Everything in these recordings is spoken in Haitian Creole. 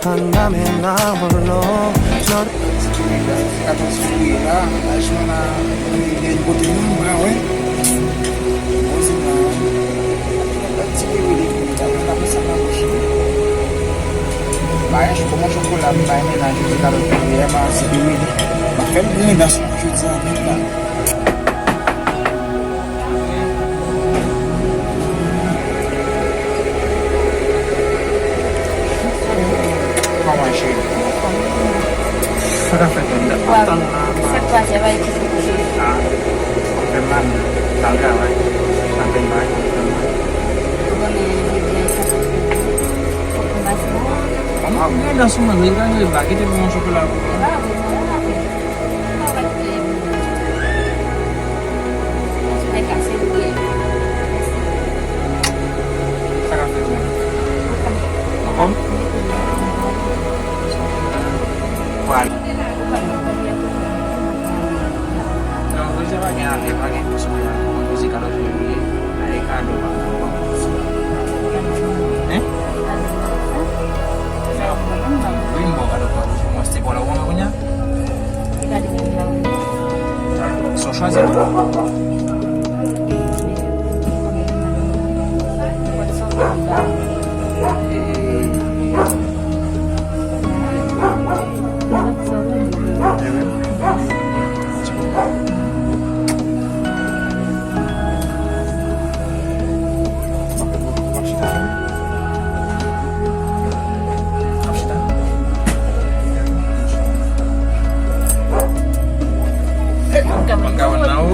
한다면 나 홀로 널 Kata suwira, acho na ninguém botou nenhum mal, hein? Hoje não. Se eu me ligar, não tá pensando na coxinha. Mas como eu estou lá, vai me dar de cara do dia, mas se eu me ligar, mas foi bem das coisas ali, tá? Como achei? Setelah siapa itu? Firman, tangga lah, sampai baik. Ini langsung menghilangkan bagi dia mau sekolah. Om, Wan. Kalau saya pakai semua musik kalau di kado Wimbo kado mesti bola uang punya. Sosial sih. Kawan tahu.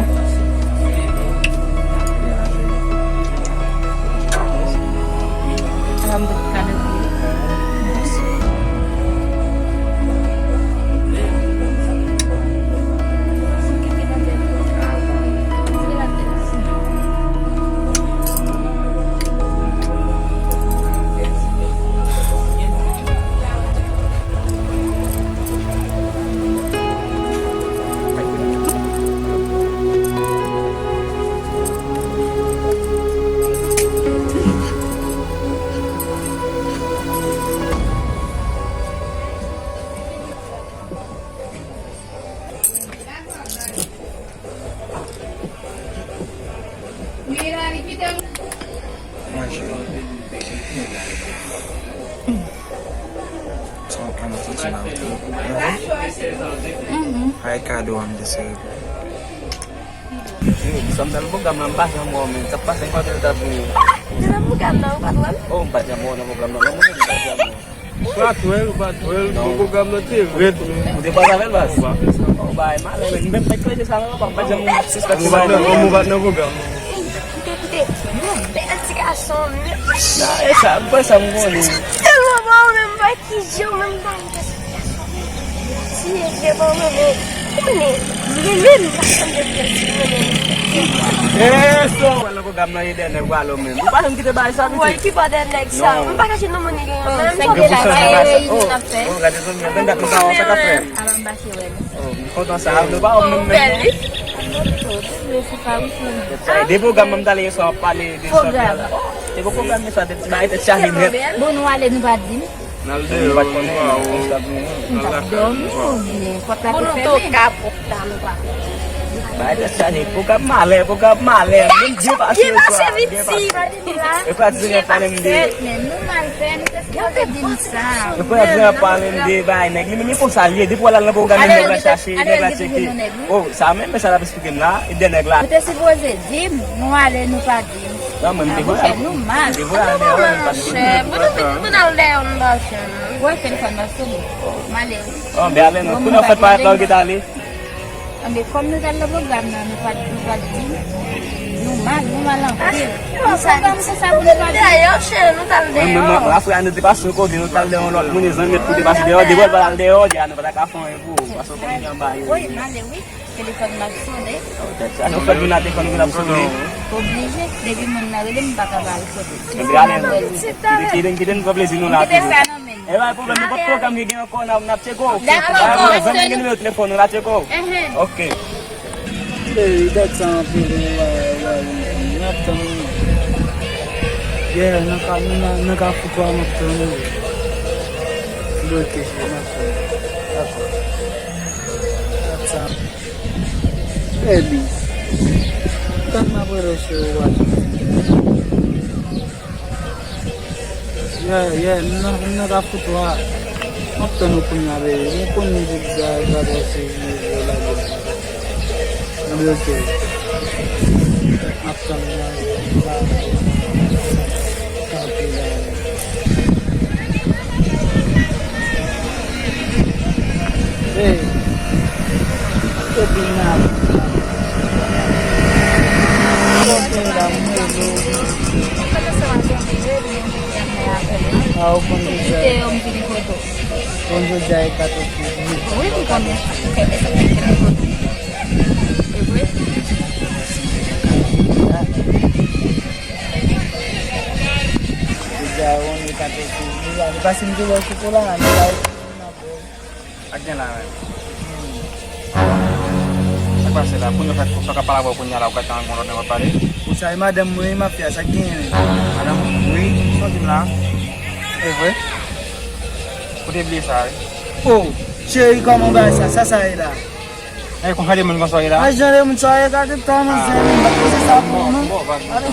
Hai kado ang desert. Sambil buka melampah yang mau mencepat yang kau tidak punya. Dalam bukan tahu Patuan. Oh, 4 jam mau buka melampah, mau 4 jam. Patuel, buku gambar red. Udah pasal bas. Oh, baik malah ben baik aja sama 4 jam sis tak Buat na buku gambar. Bela sih asomnya. Nah, sampai sama ni. Kalau mau membagi hijau membagi. Sih dia mau membagi. Ini dia sampai dia sini. So wala ko gamna ide na walo men. Parang kita bahas sabi. Why keep on that next time? Mbak kasih nomor ni kayo. Oh, ganda so niya. Ganda ko sa kafe. Alam ba si Wen? Oh, ko to sa halo ba om men. Di po gamam dali sa pali di sa pala. Di po gamam sa dit na ita siya hinit. Bunwale ni Badin. Nalde, Ba't ko na Kota Kuto kapok tama pa. Baik siya ni buka male. Hindi pa Di ba siya vitsi? Ipat siya paling di. Numan pen kasi din sa. Ipat siya paling di ba. Naglimi po sali. Di po wala na po ganun na siya si Chiki. Oh, sa amin masarap speaking na. Hindi nagla. Ito si Boze, Jim, nuwale nu pa Jim. Naman di po. Numan. Di po lang Bunal leon ba siya? Boy, telephone ba siya? Mali. Oh, biale no. Kuna fat pa tawag kita ali. Ang kom na talaga gamna nu pa Jim. Numan lang. Isa sa sabon ba? Ayo siya nu tal de. Memang lasu anu di pasu ko di tal de lol. Muni zanget di pasu de di bol balal de o jangan pada kafon ibu. Pasu ko niya ba. Boy, mali wi. Telephone ba siya? Ano pa dun natin kung gulab suni? Oblige, devi mannalim baka balik ko. Biale no. Kirin publish dinu natin. Kita sa namin. Eh, may problem ko program giging ako na check ko. Dapat ko. Zan giging mo telephone na check ko. Okay. That's something yeah, nakafutua mo ito. bloqué. D'accord. Baby. Kan maboro show ya na rafutwa aptanu kunya be ko ni ga si la bloqué. Aptanu Hey, kebinar. Tahu pun bisa. Pun juga kata jauh ni kata tu, kasih juga sekolah. Agnya lah. Apa sih lah? Punya kepala bawa punya laukat tangan kotor dengan pare. Usai madam mui mafia sakit. Ada mui, so gimana? Weh. Kudia beli sari. Oh, ceri kamu bahasa sasai lah. Kung hari mun konsol ila. Ay, ceri mun saya kakek tanah saya. Bagus sapu. Ada